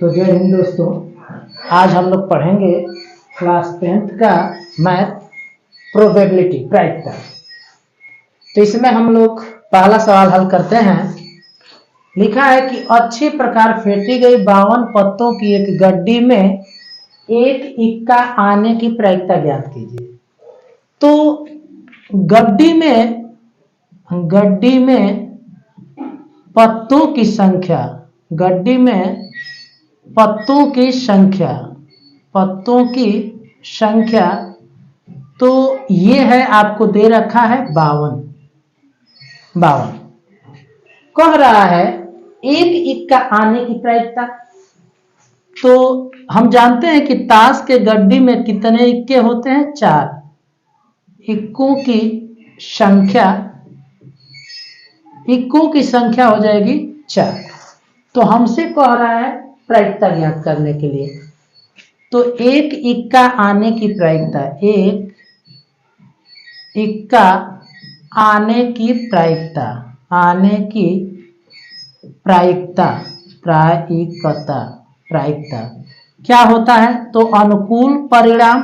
तो जय हिंद दोस्तों, आज हम लोग पढ़ेंगे क्लास 10th का मैथ प्रोबेबिलिटी प्रायिकता। तो इसमें हम लोग पहला सवाल हल करते हैं। लिखा है कि अच्छी प्रकार फेंटी गई 52 पत्तों की एक गड्डी में एक इक्का आने की प्रायिकता ज्ञात कीजिए। तो गड्डी में पत्तों की संख्या, गड्डी में पत्तों की संख्या तो ये है, आपको दे रखा है 52। कह रहा है एक इक्का आने की प्रायिकता। तो हम जानते हैं कि ताश के गड्डी में कितने इक्के होते हैं? 4। इक्कों की संख्या हो जाएगी 4। तो हमसे कह रहा है प्रायिकता ज्ञात करने के लिए। तो एक इक्का आने की प्रायिकता, एक इक्का आने की प्रायिकता क्या होता है? तो अनुकूल परिणाम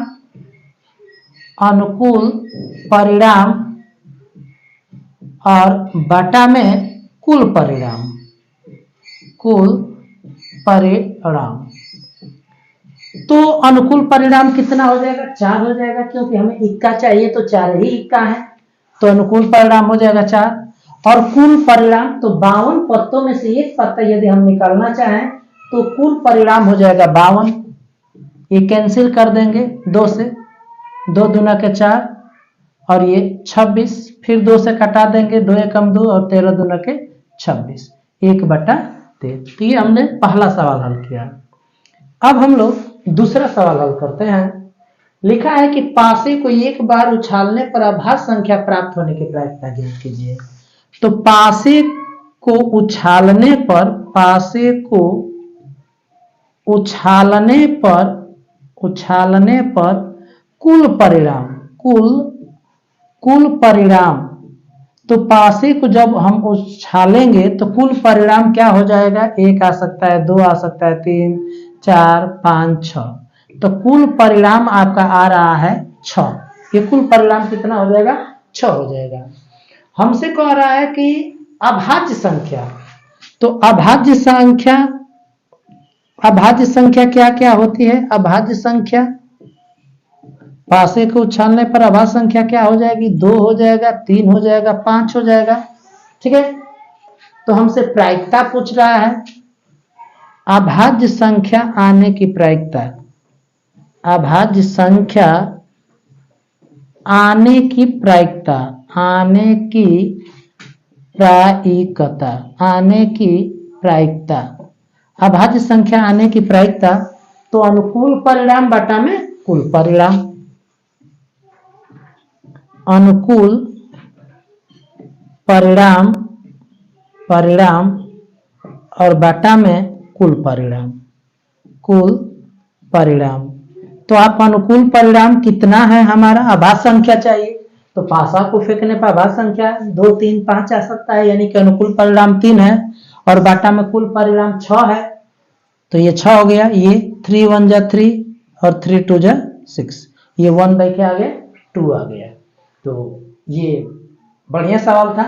और बटा में कुल परिणाम। तो अनुकूल परिणाम कितना हो जाएगा? 4 हो जाएगा, क्योंकि हमें इक्का चाहिए तो 4 ही इक्का है। तो अनुकूल परिणाम हो जाएगा 4। और कुल परिणाम, तो 52 पत्तों में से एक पत्ता यदि हम निकालना चाहें तो कुल परिणाम हो जाएगा 52। ये कैंसिल कर देंगे 2 से, 2 दूना के 4 और ये 26, फिर 2 से कटा देंगे, 2 एकम 2 और 13 दूना के 26, 1/13। तो ये हमने पहला सवाल हल किया। अब हम लोग दूसरा सवाल हल करते हैं। लिखा है कि पासे को एक बार उछालने पर अभाज्य संख्या प्राप्त होने की प्रायिकता ज्ञात कीजिए। तो पासे को उछालने पर कुल परिणाम, तो पासे को जब हम उछालेंगे तो कुल परिणाम क्या हो जाएगा? 1 आ सकता है, 2 आ सकता है, 3, 4, 5, 6। तो कुल परिणाम आपका आ रहा है 6। ये कुल परिणाम कितना हो जाएगा? 6 हो जाएगा। हमसे कह रहा है कि अभाज्य संख्या। तो अभाज्य संख्या क्या क्या होती है? अभाज्य संख्या, पासे को उछालने पर अभाज्य संख्या क्या हो जाएगी? 2 हो जाएगा, 3 हो जाएगा, 5 हो जाएगा। ठीक है, तो हमसे प्रायिकता पूछ रहा है। अभाज्य संख्या आने की प्रायिकता, अभाज्य संख्या आने की प्रायिकता, अभाज्य संख्या आने की प्रायिकता। तो अनुकूल परिणाम बटा में कुल परिणाम, अनुकूल परिणाम और बटा में कुल परिणाम। तो आप अनुकूल परिणाम कितना है? हमारा अभाज्य संख्या चाहिए, तो पासा को फेंकने पर अभाज्य संख्या 2, 3, 5 आ सकता है, यानी कि अनुकूल परिणाम 3 है और बाटा में कुल परिणाम 6 है। तो ये 6 हो गया। ये 3 1 जा 3 और 3 2 जा 6, ये 1 बाई क्या आ गया? 2 आ गया। तो ये बढ़िया सवाल था।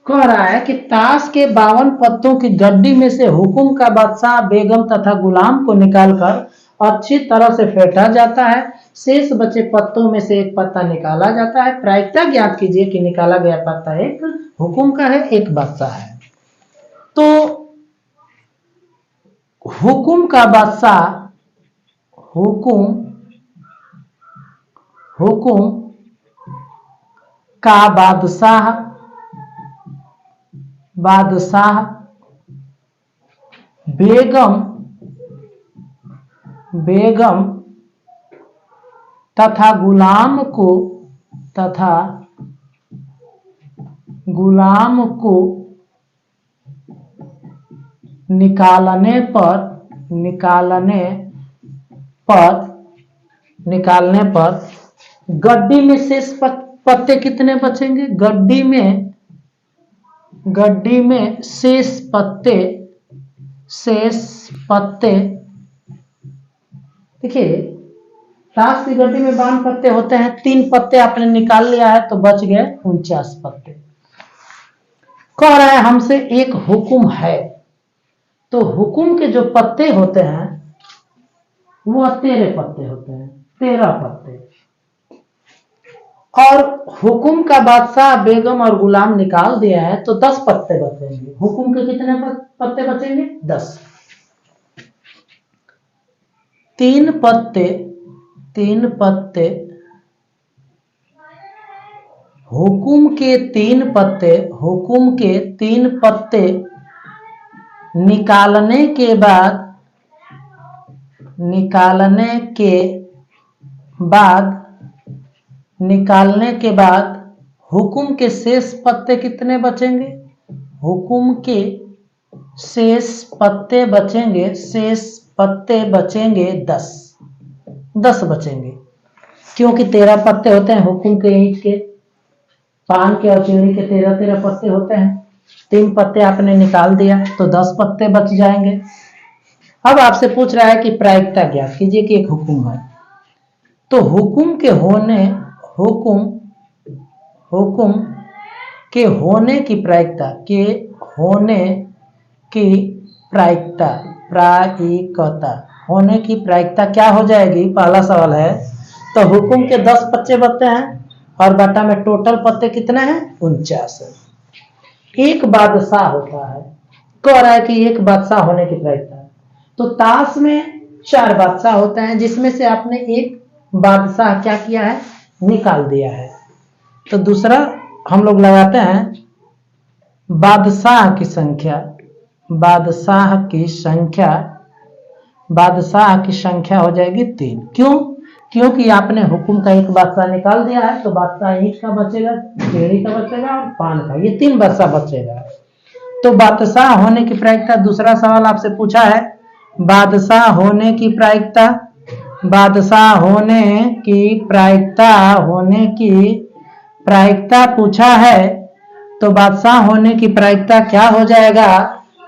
कह रहा है कि ताश के 52 पत्तों की गड्डी में से हुकुम का बादशाह, बेगम तथा गुलाम को निकालकर अच्छी तरह से फेंटा जाता है। शेष बचे पत्तों में से एक पत्ता निकाला जाता है। प्रायिकता ज्ञात कीजिए कि निकाला गया पत्ता एक हुकुम का है, एक बादशाह है। तो हुकुम का बादशाह, हुकुम का बादशाह बेगम तथा गुलाम को निकालने पर गड्डी में शेष पत्ते कितने बचेंगे? गड्डी में शेष पत्ते शेष पत्ते, देखिए ताश की गड्डी में 52 पत्ते होते हैं, 3 पत्ते आपने निकाल लिया है तो बच गए 49 पत्ते। कह रहा है हमसे एक हुक्म है, तो हुक्म के जो पत्ते होते हैं वो 13 पत्ते होते हैं, 13 पत्ते। और हुक्म का बादशाह बेगम और गुलाम निकाल दिया है तो 10 पत्ते बचेंगे। हुक्म के कितने पत्ते बचेंगे? 10। 3 पत्ते, 3 पत्ते, हुक्म के 3 पत्ते, हुक्म के 3 पत्ते निकालने के बाद, निकालने के बाद, निकालने के बाद हुक्म के शेष पत्ते कितने बचेंगे? हुक्म के शेष पत्ते बचेंगे, शेष पत्ते बचेंगे 10, 10 बचेंगे, क्योंकि 13 पत्ते होते हैं हुक्म के, ईंट के, पान के और चीनी के 13-13 पत्ते होते हैं। 3 पत्ते आपने निकाल दिया तो 10 पत्ते बच जाएंगे। अब आपसे पूछ रहा है कि प्रायिकता ज्ञात कीजिए कि एक हुक्म है, तो हुक्म के होने, हुक्म के होने की प्रायिकता, के होने की प्रायिकता, प्रायिकता, होने की प्रायिकता क्या हो जाएगी? पहला सवाल है। तो हुक्म के 10 पत्ते बचते हैं और बटा में टोटल पत्ते कितने हैं? 49 है। एक बादशाह होता है, कह रहा है कि एक बादशाह होने की प्रायिकता। तो ताश में 4 बादशाह होते हैं, जिसमें से आपने एक बादशाह क्या किया है? निकाल दिया है। तो दूसरा हम लोग लगाते हैं बादशाह की संख्या, बादशाह की संख्या, बादशाह की संख्या हो जाएगी 3। क्यों? क्योंकि आपने हुक्म का एक बादशाह निकाल दिया है, तो बादशाह ईंट का बचेगा, चीनी का बचेगा और पान का, ये 3 बादशाह बचेगा। तो बादशाह होने की प्रायिकता, दूसरा सवाल आपसे पूछा है बादशाह होने की प्रायिकता, बादशाह होने की प्रायिकता, होने की प्रायिकता पूछा है। तो बादशाह होने की प्रायिकता क्या हो जाएगा?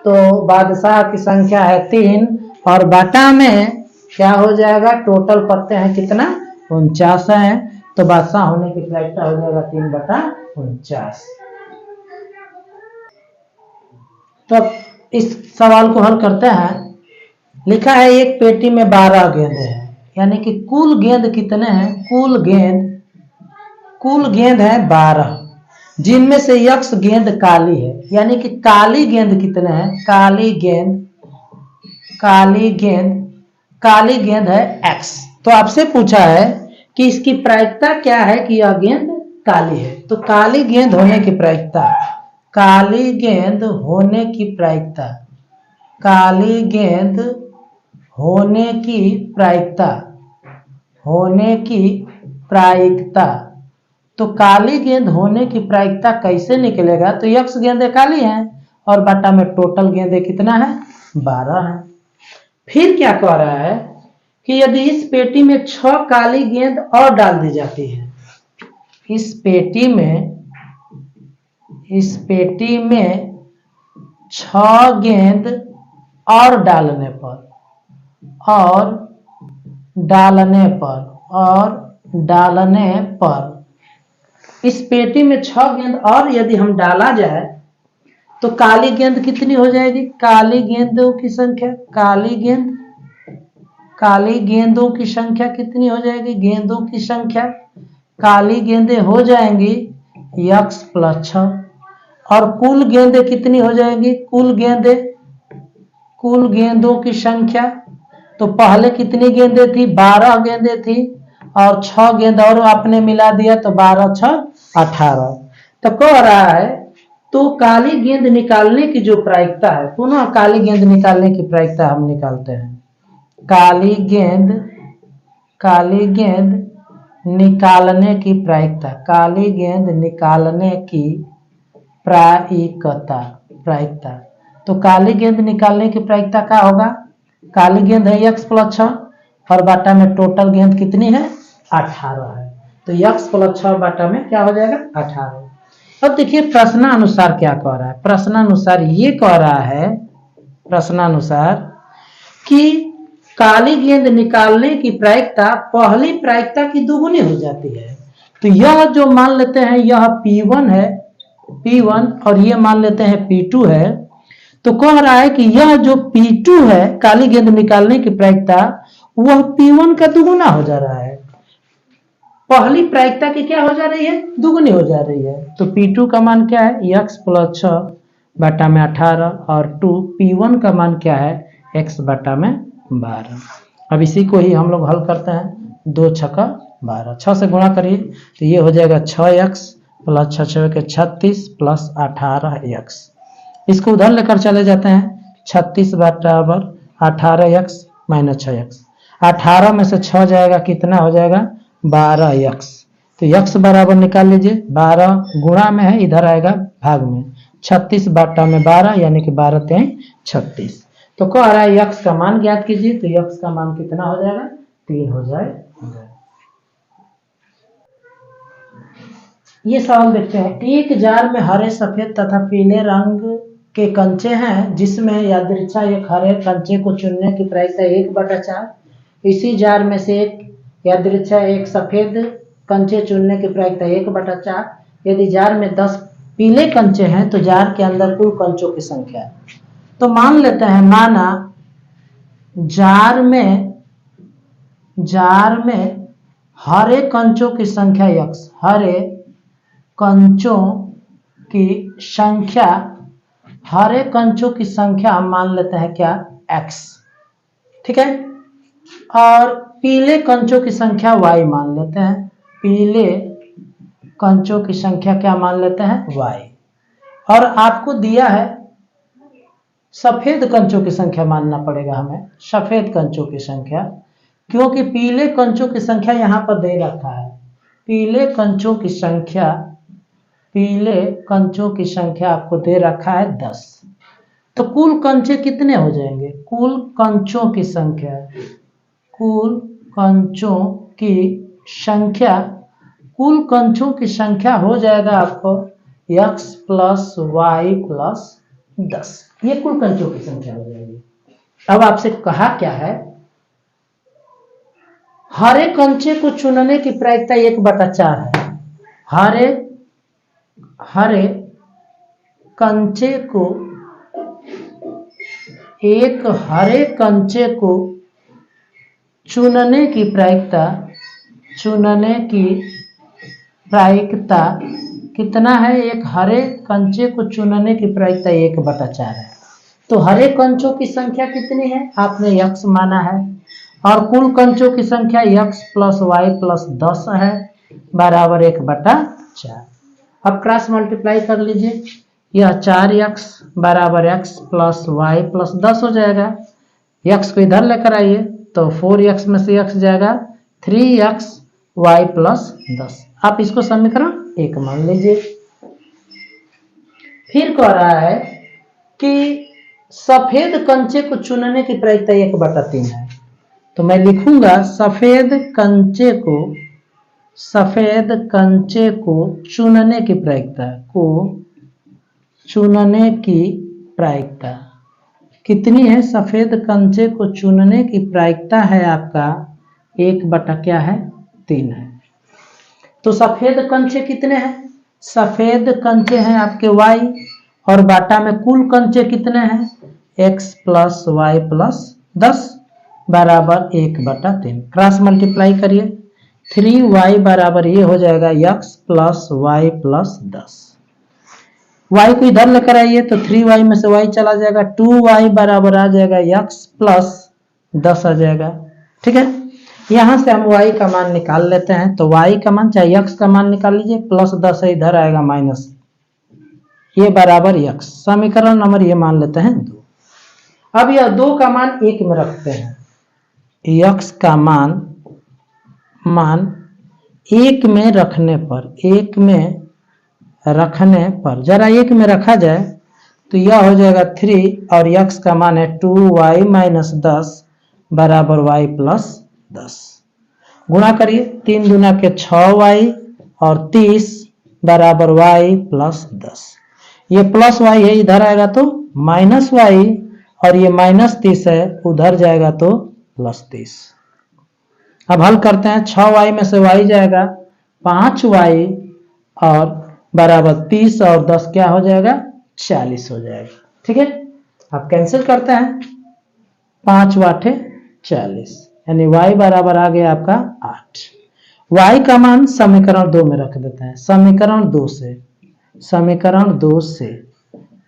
तो बादशाह की संख्या है 3 और बाटा में क्या हो जाएगा? टोटल पत्ते हैं कितना? 49 है। तो बादशाह होने की प्रायिकता हो जाएगा 3/49। तो इस सवाल को हल करते हैं। लिखा है एक पेटी में 12 गेंद है, यानी कि कुल गेंद कितने हैं? कुल गेंद है 12, जिनमें से यक्ष गेंद काली है, यानी कि काली गेंद कितने हैं? काली गेंद, काली गेंद, काली गेंद है x। तो आपसे पूछा है कि इसकी प्रायिकता क्या है कि यह गेंद काली है। तो काली गेंद होने की प्रायिकता, काली गेंद होने की प्रायिकता, काली गेंद होने की प्रायिकता, होने की प्रायिकता। तो काली गेंद होने की प्रायिकता कैसे निकलेगा? तो यक्ष गेंदें काली हैं और बटा में टोटल गेंदें कितना है? 12 है। फिर क्या कह रहा है कि यदि इस पेटी में 6 काली गेंद और डाल दी जाती है, इस पेटी में, इस पेटी में 6 गेंद और डालने पर, और डालने पर, और डालने पर, इस पेटी में 6 गेंद और यदि हम डाला जाए तो काली गेंद कितनी हो जाएगी? काली गेंदों की संख्या, काली गेंद, काली गेंदों की संख्या कितनी हो जाएगी? गेंदों की संख्या, काली गेंदें हो जाएंगी x + 6 और कुल गेंदें कितनी हो जाएंगी? कुल गेंदें, कुल गेंदों की संख्या, तो पहले कितनी गेंदें थी? 12 गेंदें थी और 6 गेंद और आपने मिला दिया तो 12 × 6 = 18। तो कह रहा है तो काली गेंद निकालने की जो प्रायिकता है, पुनः काली गेंद निकालने की प्रायिकता हम निकालते हैं। काली गेंद, काली गेंद निकालने की प्रायिकता, काली गेंद निकालने की प्रायिकता, प्रायिकता। तो काली गेंद निकालने की प्रायिकता क्या होगा? काली गेंद है x + 6 और बाटा में टोटल गेंद कितनी है? 18 है। तो x + 6 बाटा में क्या हो जाएगा? 18। अब देखिए प्रश्नानुसार क्या कह रहा है। प्रश्नानुसार ये कह रहा है प्रश्नानुसार कि काली गेंद निकालने की प्रायिकता पहली प्रायिकता की दुगुनी हो जाती है। तो यह जो मान लेते हैं यह P1 है, P1, और ये मान लेते हैं P2 है। तो कह रहा है कि यह जो P2 है काली गेंद निकालने की प्रायिकता वह P1 का दुगुना हो जा रहा है। पहली प्रायिकता की क्या हो जा रही है? दुगुनी हो जा रही है। तो P2 का मान क्या है? x + 6 बटा में 18, और 2 P1 का मान क्या है? x बटा में 12। अब इसी को ही हम लोग हल करते हैं। 2 × 6 = 12, 6 से गुणा करिए तो ये हो जाएगा 6x + 6 × 6 = 36 + 18x। इसको उधर लेकर चले जाते हैं। 36 बराबर 18x - 6x। 18 में से 6 जाएगा, कितना हो जाएगा? 12x। तो x बराबर निकाल लीजिए, 12 गुणा में है, इधर आएगा भाग में। 36 बटा में 12 यानी कि 12 × 3 = 36। तो कह रहा है x का मान ज्ञात कीजिए। तो x का मान कितना हो जाएगा? 3 हो जाएगा। ये सवाल देखते हैं। एक जार में हरे, सफेद तथा पीले रंग के कंचे हैं जिसमें यादृच्छा एक हरे कंचे को चुनने की प्रायिकता 1/4। इसी जार में से एक यादृच्छा एक सफेद कंचे चुनने की प्रायिकता 1/4। यदि जार में 10 पीले कंचे हैं तो जार के अंदर कुल कंचों की संख्या है। तो मान लेते हैं, माना जार में हरे कंचों की संख्या x, हरे कंचों की संख्या, हरे कंचों की संख्या हम मान लेते हैं क्या? x, ठीक है। और पीले कंचों की संख्या y मान लेते हैं। पीले कंचों की संख्या क्या मान लेते हैं? y। और आपको दिया है सफेद कंचों की संख्या मानना पड़ेगा हमें, सफेद कंचों की संख्या, क्योंकि पीले कंचों की संख्या यहां पर दे रखा है। पीले कंचों की संख्या आपको दे रखा है 10। तो कुल कंचे कितने हो जाएंगे? कुल कंचों की संख्या हो जाएगा आपको x + y + 10। ये कुल कंचों की संख्या हो जाएगी। अब आपसे कहा क्या है? हरे कंचे को चुनने की प्रायिकता 1/4 है। हरे कंचे को, एक हरे कंचे को चुनने की प्रायिकता कितना है? एक हरे कंचे को चुनने की प्रायिकता 1/4 है। तो हरे कंचों की संख्या कितनी है? आपने x माना है, और कुल कंचों की संख्या x + y + 10 है, बराबर 1/4। अब क्रॉस मल्टीप्लाई कर लीजिए। यह 4x बराबर x + y + 10 हो जाएगा। x को इधर लेकर आइए तो 4x में से x जाएगा 3x y + 10। आप इसको समीकरण 1 मान लीजिए। फिर कह रहा है कि सफेद कंचे को चुनने की प्रायिकता 1/3 है। तो मैं लिखूंगा सफेद कंचे को चुनने की प्रायिकता कितनी है? सफेद कंचे को चुनने की प्रायिकता है आपका 1/3 है। तो सफेद कंचे कितने हैं? सफेद कंचे हैं आपके y, और बाटा में कुल कंचे कितने हैं? x + y + 10 बराबर 1/3। क्रॉस मल्टीप्लाई करिए। 3y बराबर ये हो जाएगा x + y + 10। y को इधर लेकर आइए तो 3y में से y चला जाएगा, 2y बराबर आ जाएगा x + 10 आ जाएगा, ठीक है। यहां से हम y का मान निकाल लेते हैं। तो y का मान चाहे x का मान निकाल लीजिए, +10 है, इधर आएगा माइनस, ये बराबर x। समीकरण नंबर ये मान लेते हैं 2। अब यह 2 का मान 1 में रखते हैं। x का मान 1 में रखने पर जरा 1 में रखा जाए तो यह हो जाएगा 3, और x का मान है 2y - 10 बराबर y + 10। गुणा करिए, 3 दूना के 6y और 30 बराबर y + 10। ये प्लस y है, इधर आएगा तो -y, और ये -30 है, उधर जाएगा तो +30। अब हल करते हैं। 6y में से y जाएगा 5y और बराबर 30 और 10 क्या हो जाएगा 40 हो जाएगा। ठीक है, अब कैंसिल करते हैं। 5 वाटे 40 यानी y बराबर आ गया आपका 8। y का मान समीकरण 2 में रख देते हैं। समीकरण 2 से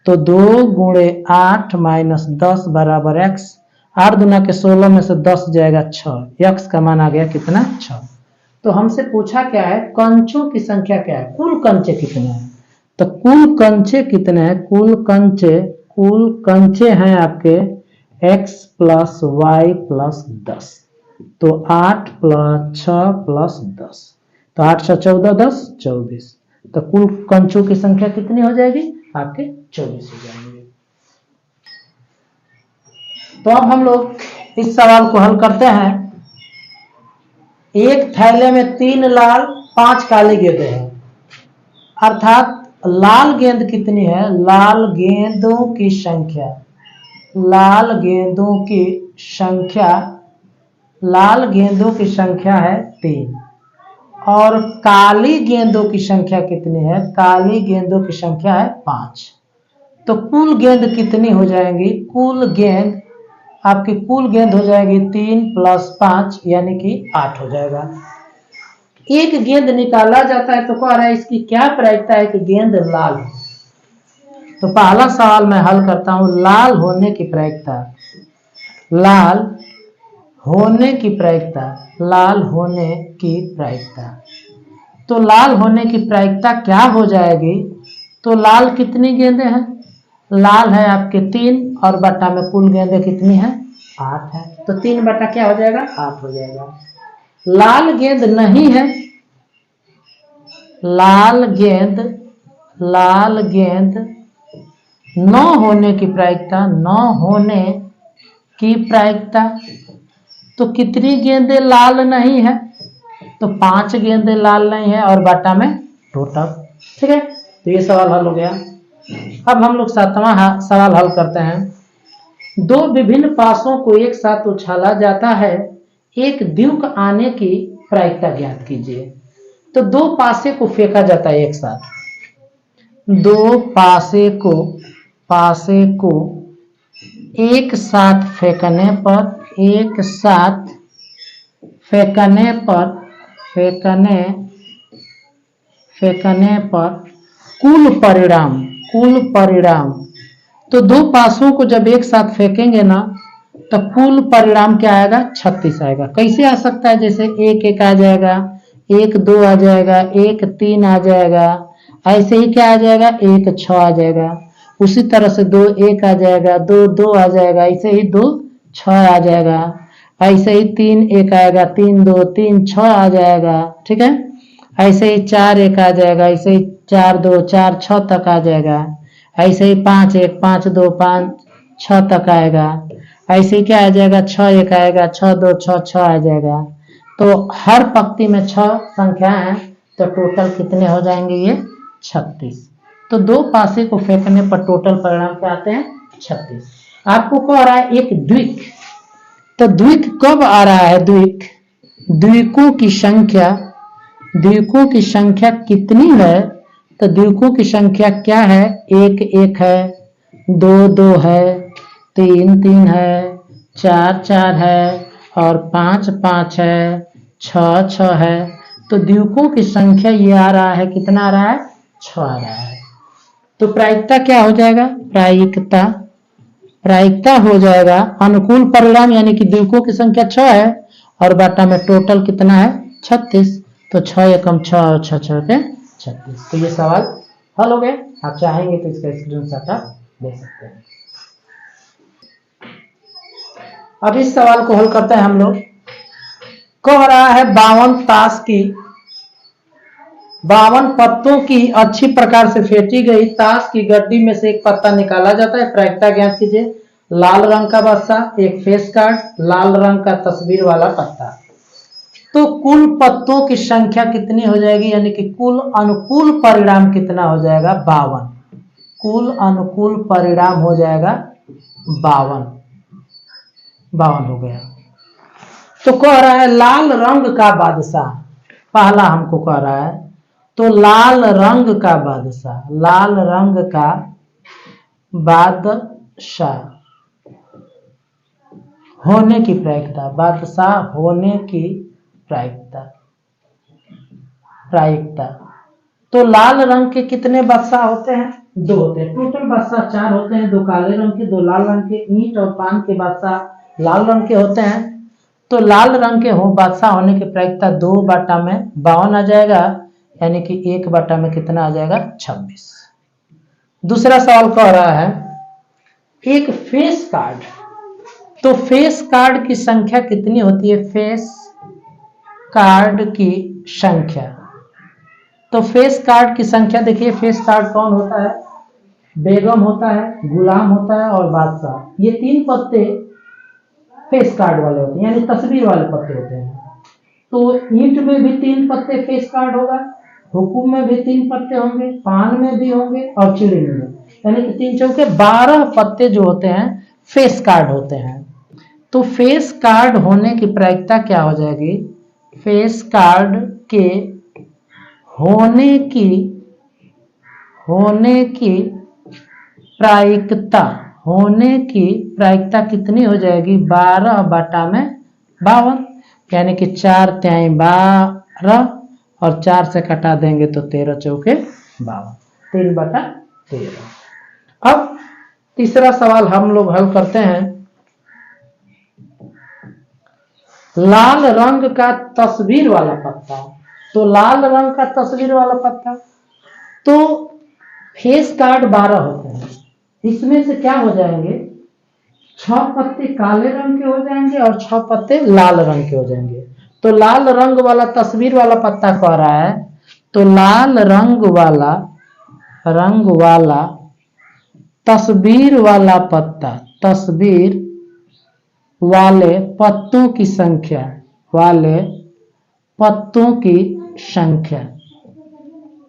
तो 2 गुणे 8 माइनस 10 बराबर x। 8 दूना के 16 में से 10 जाएगा 6। x का मान आ गया कितना 6। तो हमसे पूछा क्या है, कंचों की संख्या क्या है, कुल कंचे कितने हैं। तो कुल कंचे कितने हैं, कुल कंचे हैं आपके x प्लस वाई प्लस 10। तो 8 प्लस 6 प्लस 10, तो 8 से 14 10 24। तो कुल कंचों की संख्या कितनी हो जाएगी आपके 24 हो जाएंगे। तो अब हम लोग इस सवाल को हल करते हैं। एक थैले में 3 लाल 5 काली गेंदें हैं, अर्थात लाल गेंद कितनी है, लाल गेंदों की संख्या है 3। और काली गेंदों की संख्या कितनी है, काली गेंदों की संख्या है 5। तो कुल गेंद कितनी हो जाएंगी, आपकी कुल गेंद हो जाएगी 3 + 5 यानी कि 8 हो जाएगा। एक गेंद निकाला जाता है तो कह रहा है इसकी क्या प्रायिकता है कि गेंद लाल हो। तो पहला सवाल मैं हल करता हूं। लाल होने की प्रायिकता, तो लाल होने की प्रायिकता क्या हो जाएगी। तो लाल कितनी गेंदें हैं, लाल है आपके 3 और बटा में कुल गेंदें कितनी है 8 है। तो 3 बटा क्या हो जाएगा 8 हो जाएगा। लाल गेंद नहीं है, लाल गेंद 9 होने की प्रायिकता, तो कितनी गेंदें लाल नहीं है, तो 5 गेंदें लाल नहीं है और बटा में टोटल। ठीक है, तो ये सवाल हल हो गया। अब हम लोग 7वां सवाल हल करते हैं। 2 विभिन्न पासों को एक साथ उछाला जाता है, एक द्विक आने की प्रायिकता ज्ञात कीजिए। तो 2 पासे को फेंका जाता है एक साथ। 2 पासे को एक साथ फेंकने पर कुल परिणाम, तो 2 पासों को जब एक साथ फेंकेंगे ना तो कुल परिणाम क्या आएगा 36 आएगा। कैसे आ सकता है, जैसे 1 1 आ जाएगा, 1 2 आ जाएगा, 1 3 आ जाएगा, ऐसे ही क्या आ जाएगा 1 6 आ जाएगा। उसी तरह से 2 1 आ जाएगा, 2 2 आ जाएगा, ऐसे ही 2 6 आ जाएगा, ऐसे ही 3 1 आएगा, 3 2 3 6 आ जाएगा। ठीक है, ऐसे ही 4 1 आ जाएगा, ऐसे ही 4 2 4 6 तक आ जाएगा, ऐसे ही 5 1 5 2 5 6 तक आएगा, ऐसे ही क्या आ जाएगा 6 1 आएगा, 6 2 6 6 आ जाएगा। तो हर पंक्ति में 6 संख्या है, तो टोटल कितने हो जाएंगे ये 36। तो 2 पासे को फेंकने पर टोटल परिणाम क्या आते हैं 36। आपको कह रहा है एक द्विक, तो द्विक कब आ रहा है, द्विकों की संख्या कितनी है। तो द्विकों की संख्या क्या है, 1 1 है, 2 2 है, 3 3 है, 4 4 है और 5 5 है, 6 6 है। तो द्विकों की संख्या ये आ रहा है, कितना आ रहा है 6 आ रहा है। तो प्रायिकता क्या हो जाएगा, प्रायिकता हो जाएगा अनुकूल परिणाम यानी कि द्विकों की संख्या 6 है और बाटा में टोटल कितना है 36। तो 6 एकम 6 और 6 6 के 36। तो ये सवाल हल हो गए। आप चाहेंगे तो इसका स्क्रीनशॉट आप ले सकते हैं। अब इस सवाल को हल करते हैं हम लोग। कह रहा है 52 पत्तों की अच्छी प्रकार से फेंटी गई ताश की गड्डी में से एक पत्ता निकाला जाता है, प्रायिकता ज्ञात कीजिए। लाल रंग का बक्सा, एक फेस कार्ड, लाल रंग का तस्वीर वाला पत्ता। तो कुल पत्तों की संख्या कितनी हो जाएगी, यानी कि कुल अनुकूल परिणाम कितना हो जाएगा 52। कुल अनुकूल परिणाम हो जाएगा 52 52 हो गया। तो कह रहा है लाल रंग का बादशाह, पहला हमको कह रहा है, तो लाल रंग का बादशाह, लाल रंग का बादशाह होने की प्रायिकता, बादशाह होने की प्रायिकता, प्रायिकता। तो लाल रंग के कितने बादशाह होते हैं? 2 होते हैं। टोटल बादशाह 4 होते हैं, 2 काले रंग के, 2 लाल रंग के। ईंट और पान के बादशाह लाल रंग के होते हैं। तो लाल रंग के हो बादशाह होने की प्रायिकता 2/52 आ जाएगा, यानी कि 1/में में कितना आ जाएगा? 26। दूसरा सवाल कह रहा है एक फेस कार्ड, तो फेस कार्ड की संख्या कितनी होती है? फेस कार्ड की संख्या, तो फेस कार्ड की संख्या देखिए, फेस कार्ड कौन होता है? बेगम होता है, गुलाम होता है और बादशाह। ये 3 पत्ते फेस कार्ड वाले होते हैं, यानी तस्वीर वाले पत्ते होते हैं। तो ईंट में भी 3 पत्ते फेस कार्ड होगा, हुकुम में भी 3 पत्ते होंगे, पान में भी होंगे और चिड़ी में भी, यानी कि 3 चौके 12 पत्ते जो होते हैं फेस कार्ड होते हैं। तो फेस कार्ड होने की प्रायिकता क्या हो जाएगी? फेस कार्ड के होने की प्रायिकता, होने की प्रायिकता कितनी हो जाएगी? 12/52, यानी कि 4 तिहाई 12 और 4 से कटा देंगे तो 13 चौके 52, 3/13। अब तीसरा सवाल हम लोग हल करते हैं। लाल रंग का तस्वीर वाला पत्ता, तो लाल रंग का तस्वीर वाला पत्ता, तो फेस कार्ड 12 होते हैं, इसमें से क्या हो जाएंगे? 6 पत्ते काले रंग के हो जाएंगे और 6 पत्ते लाल रंग के हो जाएंगे। तो लाल रंग वाला तस्वीर वाला पत्ता कह रहा है, तो लाल रंग वाला तस्वीर वाला पत्ता, तस्वीर वाले पत्तों की संख्या, वाले पत्तों की संख्या,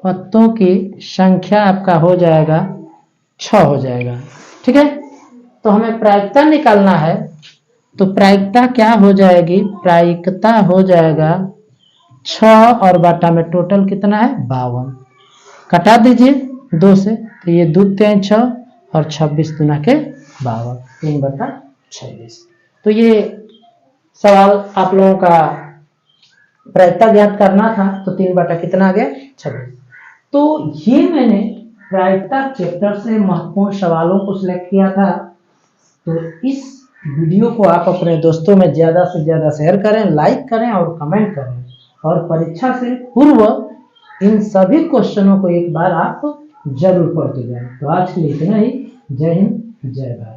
पत्तों की संख्या आपका हो जाएगा 6 हो जाएगा। ठीक है, तो हमें प्रायिकता निकालना है, तो प्रायिकता क्या हो जाएगी? प्रायिकता हो जाएगा 6 और बाटा में टोटल कितना है? 52, कटा दीजिए 2 से, तो ये 2 3 6 और 26 दुना के 52, 3/26। तो ये सवाल आप लोगों का प्रायिकता ज्ञात करना था, तो 3 कितना आ गया? 26। तो ये मैंने प्रायिकता चैप्टर से महत्वपूर्ण सवालों को सिलेक्ट किया था। तो इस वीडियो को आप अपने दोस्तों में ज़्यादा से ज़्यादा शेयर करें, लाइक करें और कमेंट करें, और परीक्षा से पूर्व इन सभी क्वेश्चनों को एक बार आप जरूर पढ़ के जाएं। तो आज के लिए इतना ही। जय हिंद, जय भारत।